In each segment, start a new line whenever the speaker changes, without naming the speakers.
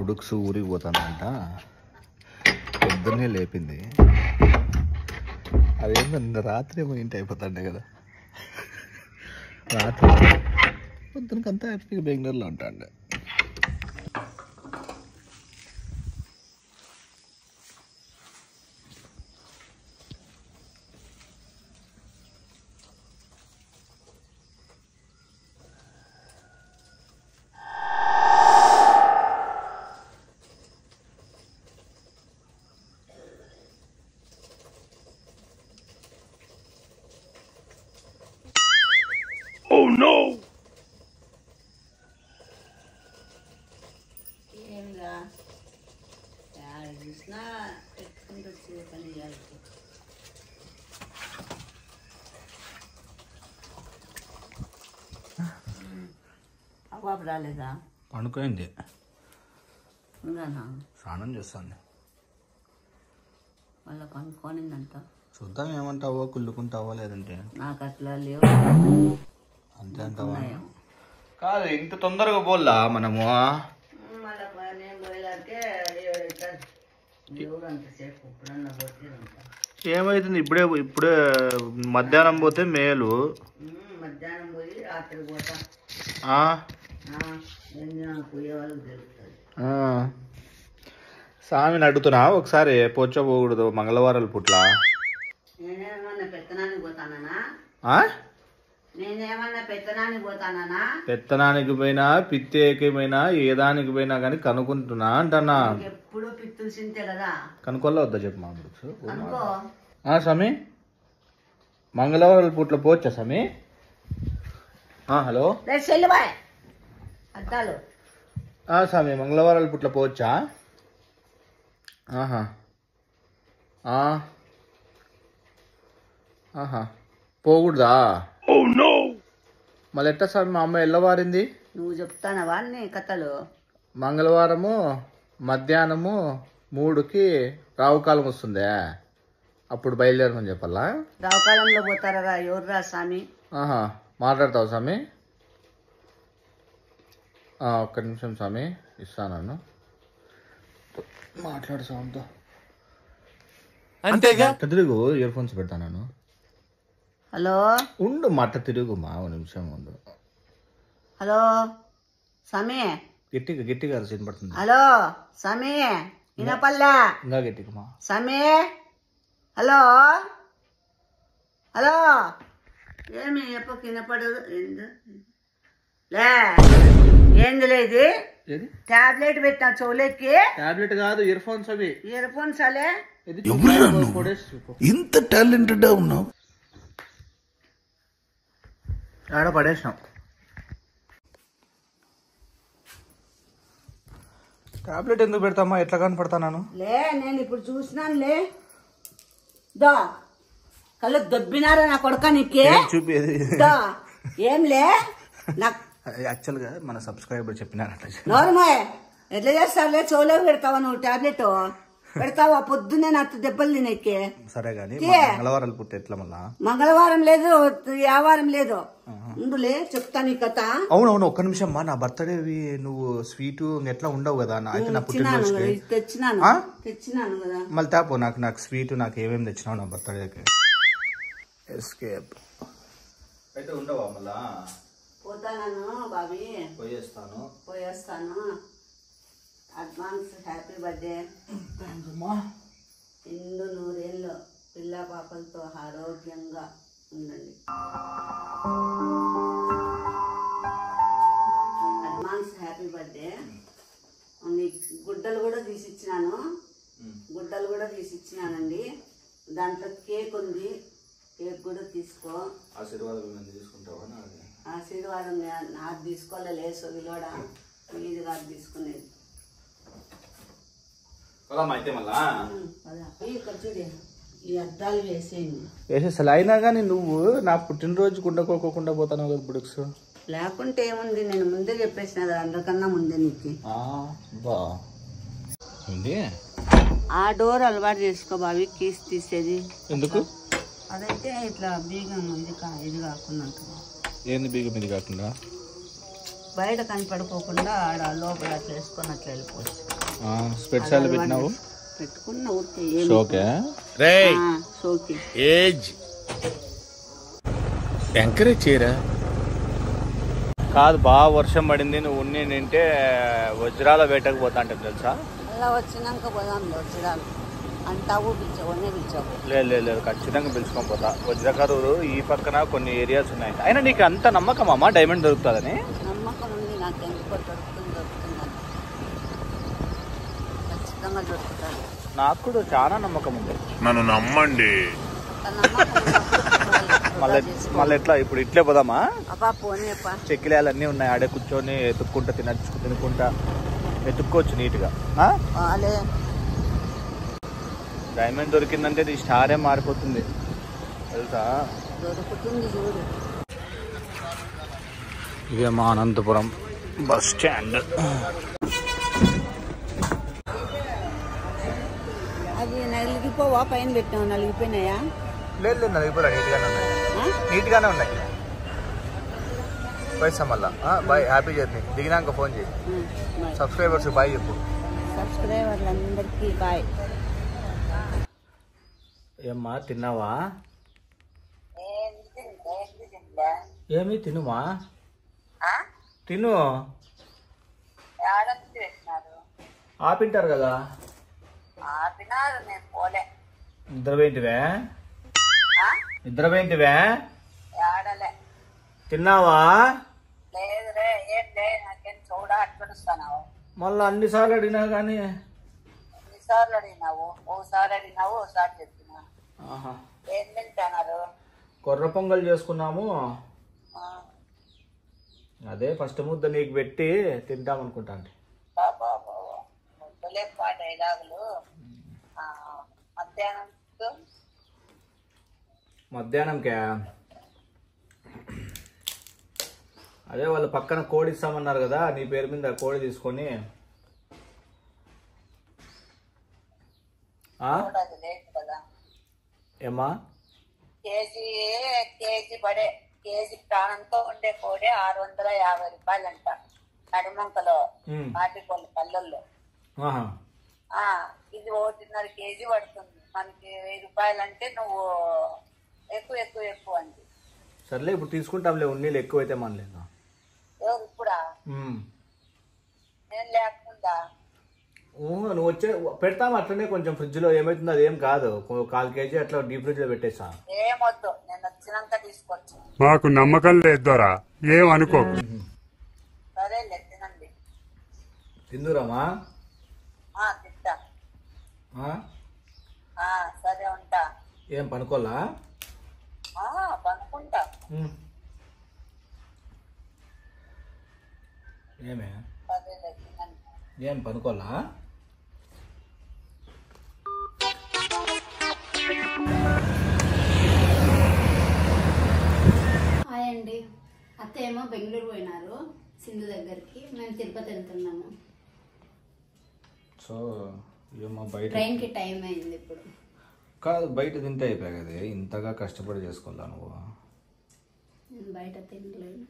బుడుక్స్ ఊరికి పోతానంట, పొద్దున్నే లేపింది. అదేంటో నిన్న రాత్రి ఏమో ఇంటి అయిపోతాండే కదా, రాత్రి పొద్దునకంతా హ్యాపీగా బెంగళూరులో ఉంటాండే.
Oh no!
ఏంగా యాడ చూసినా పెట్టుకుంటూ వచ్చే పని చేయాలి. అవ్వ రాలేదా?
పండుకోయింది,
ఉందానా?
స్నానం చేస్తాను.
మళ్ళీ పనుకోనిందంట.
చూద్దాం ఏమంటావో, కుళ్ళుకుంటావో లేదంటే.
నాకు అట్లా లేవు.
అంతే అంటావా? కాదు, ఇంత తొందరగా పోల్లా మనము?
మళ్ళీ నేను పోయేలాగే దేవుడు అంతసేపు ఇప్పుడన్నా పోతేదంట.
ఏమైతుంది? ఇప్పుడే మధ్యాహ్నం పోతే మేలు.
మధ్యాహ్నం పోయి రాత్రి పోతా. పోయే వాళ్ళకి తెలుస్తుంది.
స్వామిని అడుగుతున్నా ఒకసారి, పోగూడదు మంగళవారాల పుట్ల.
నేనేమన్నా పెత్తనానికి పోతానా?
పెత్తనానికి పోయినా, పిత్తేకి పోయినా, ఏ దానికి పోయినా కానీ కనుక్కుంటున్నా అంటన్నా.
ఎప్పుడు పిత్తులు సింతే కదా,
కనుక్కోలే వద్దా చెప్పు మా స్వామి. మంగళవారాల పుట్ల పోవచ్చా స్వామి? హలో
అద్దాలు
స్వామి, మంగళవారాల పుట్ల పోవచ్చా? పోకూడదా? మళ్ళీ ఎట్టా స్వామి? మా అమ్మ ఎల్లవారింది.
నువ్వు చెప్తానవా అన్ని కథలు?
మంగళవారము మధ్యాహ్నము 3కి రావుకాలం వస్తుందే, అప్పుడు బయలుదేరమని చెప్పాలా?
రావుకాలంలో పోతారా? ఎవర్రా స్వామి?
మాట్లాడతావు స్వామి? ఒక్క నిమిషం స్వామి, ఇస్తాను. మాట్లాడు స్వామితో. అంతేగా, తిరుగు, ఇయర్ ఫోన్స్ పెడతాను.
హలో
ఉండు, మట్ట తిరుగు మా నిమిషం ఉండు.
హలో స్వామి,
గట్టిగా వినపడుతుంది.
హలో స్వామి, వినపల్లా?
ఇంకా గట్టిగా మా
స్వామి. హలో హలో, ఏమి ఎప్పకి వినపడదు? లే ఏందిలే ఇది? టాబ్లెట్ పెట్టా చెవులకి.
టాబ్లెట్ కాదు, ఇయర్ ఫోన్స్ అవి.
ఇయర్ ఫోన్స్ అలే.
ఇంత టాలెంటెడ్ ఉన్నావు.
ఆడ పడేసినాం. టాబ్లెట్ ఎందుకు పెడతామా? ఎట్లా కనపడతాను?
లే నేను ఇప్పుడు చూసినాను. లే దా కళ్ళు దబ్బినారా నా కొడుక నీకే?
చూపేది
ఏం లే. నాకు
యాక్చువల్ గా మన సబ్స్క్రైబర్ చెప్పినారట.
నోరమాయ్, ఎట్లా చేస్తావులే? చెవులోకి పెడతావా నువ్వు? టాబ్లెట్ పెడతావా? పొద్దున్నే నాకు దెబ్బలు తినేకి.
సరే గానీ మంగళవారాలు పుట్టి ఎట్లా? మళ్ళా
మంగళవారం లేదు, యావారం లేదు. ఉండులే చెప్తా నీ కథ.
అవునవును, ఒక్క నిమిషం మా. నా బర్త్డే నువ్వు స్వీట్ ఎట్లా ఉండవు కదా, అయితే నా పుట్టినరోజుకి
తెచ్చినాను కదా.
మళ్ళీ తాపో నాకు స్వీట్, నాకు ఏమేమి తెచ్చినావు నా బర్త్డేకి? ఎస్కేప్ అయితే ఉండవా? మళ్ళా
పోతాను బాబీ,
పోయేస్తాను.
Advance happy birthday. నిండు 100 ఏళ్ళు పిల్ల పాపలతో ఆరోగ్యంగా ఉండండి. Advance happy birthday. గుడ్డలు కూడా తీసిచ్చినానండి. దాంట్లో కేక్ ఉంది, కేక్ కూడా తీసుకో. ఆశీర్వాదం నాకు తీసుకోలే, సొగిలోడా మీది కాదు తీసుకునేది. ఇక్కడ చూడు, ఈ అద్దాలు వేసేయండి.
అయినా కానీ నువ్వు నా పుట్టినరోజు ఉండకోకుండా పోతాను కదా బుడుక్స్.
లేకుంటే ఏముంది, నేను ముందే చెప్పేసిన కదా, అందరికన్నా ముందే నీకు. ఆ డోర్ అలవాటు చేసుకో బావి, కీస్ తీసేది.
ఎందుకు?
అదైతే ఇట్లా బీగం ఇది కాకుండా.
ఏంది బీగం ఇది కాకుండా?
బయట కనపడిపోకుండా ఆడ లోపల అట్లా వేసుకొని అట్లా వెళ్ళిపోవచ్చు.
స్పెట్స్ ఎలా పెట్టినావు?
పెట్టుకున్న ఊరికే
షోకే
షోకి.
ఏజ్ ఎంకరేజ్ చేయరా?
కాదు, బాగా వర్షం పడింది, నువ్వు నింటే వజ్రాల వేటకు పోతా అంటే తెలుసా?
అలా వచ్చినాక పోదాం వజ్రాలు అంటావు, పిలిచావు పిలిచావు.
లేదు ఖచ్చితంగా పిలుచుకొని పోతా. వజ్రకరూరు ఈ పక్కన కొన్ని ఏరియాస్ ఉన్నాయి. అయినా నీకు అంత నమ్మకం అమ్మా డైమండ్ దొరుకుతుందని?
నమ్మకం ఉంది నాకు, ఎందుకో దొరుకుతుంది ఖచ్చితంగా దొరుకుతుంది.
నాకు కూడా చాలా నమ్మకం ఉంది.
నన్ను నమ్మండి.
మళ్ళీ ఎట్లా ఇప్పుడు ఇట్లే పోదామా?
పోనీపా,
చెక్కిలాలు అన్నీ ఉన్నాయి, ఆడే కూర్చొని ఎత్తుక్కుంటా తినుకుంటా ఎత్తుక్కోవచ్చు నీట్గా. డైమండ్ దొరికిందంటే నీ స్టారే మారిపోతుంది తెలుసా?
దొరుకుతుంది చూడు.
ఇదే మా అనంతపురం బస్ స్టాండ్.
అది నలిగిపోవా? పైన పెట్టావు, నలిగిపోయినాయా?
లేదు నలిగిపోలే, నీట్గానే ఉన్నాయి. పైసా మళ్ళా బాయ్, హ్యాపీ జర్నీ. దిగినాక ఫోన్ చేయి. సబ్స్క్రైబర్స్ బాయ్ చెప్పు.
సబ్స్క్రైబర్లందరికీ బాయ్.
ఏమ్మా తిన్నావా? ఏమి తినుమా? తిను. ఆపింటారు కదా. నిద్రపోయింటివే? తిన్నావా? మళ్ళీ అన్నిసార్లు అడిగినా కానీ.
ఎన్నిసార్లు అడిగినావు? ఓసారి అడిగినావు, ఓసారి చెప్పినా. ఏం తింటున్నారు?
కొర్ర పొంగల్ చేసుకున్నాము. అదే ఫస్ట్ ముద్ద నీకు పెట్టి తింటాం అనుకుంటా.
డైలాగులు.
మధ్యాహ్నంకే అదే వాళ్ళు పక్కన కోడి ఇస్తామన్నారు కదా, నీ పేరు మీద కోడి తీసుకొని ఏమా
కేజీ ప్రాణంతో ఉండే కోడి 650 రూపాయలంట నడిమంకలో, నాటికోళ్ళు పల్లెల్లో. ఇది 1.5 కేజీ పడుతుంది. మనకి 1000 రూపాయలంటే నువ్వు ఎక్కువ అండి.
సర్లే ఇప్పుడు తీసుకుంటాంలే, ఉన్నీళ్ళు ఎక్కువైతే మనలేదు.
ఇప్పుడా? నేను లేకుండా
నువ్వు వచ్చే పెడతాము అట్లనే కొంచెం ఫ్రిడ్జ్ లో. ఏమైతుందో అదేం కాదు, 1/4 కేజీ అట్లా డీప్ ఫ్రిడ్జ్ లో పెట్టేసా.
ఏమొద్దు, నేను వచ్చినాక తీసుకొచ్చు.
మాకు నమ్మకం లేదు దొరా, ఏమనుకో.
సరే తినండి.
తిందురామా?
తింటా. సరే ఉంటా.
ఏం పనుకోలా?
పనుకుంటా.
ఏమే ఏం పనుకోలా?
హాయ్ అండి. అత్త ఏమో బెంగళూరు పోయినారు సింధు దగ్గరికి, మేము తిరుపతి వెళ్తున్నాము.
సో ఏమో బయట
ట్రైన్కి టైం అయింది ఇప్పుడు.
కాదు, బయట తింటే అయిపోయాయి కదా, ఇంతగా కష్టపడి చేసుకోవాలా నువ్వు?
నేను బయట తినలేను.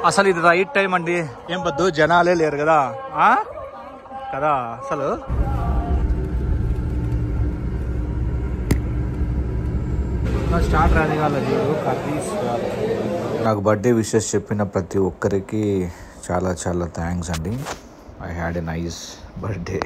అసలు ఇది రైట్ టైం అండి. ఏం పొద్దు జనాలే లేరు కదా కదా అసలు. స్టార్ట్ రాని వాళ్ళది నాకు బర్త్డే విషెస్ చెప్పిన ప్రతి ఒక్కరికి చాలా చాలా థ్యాంక్స్ అండి. I had a nice birthday.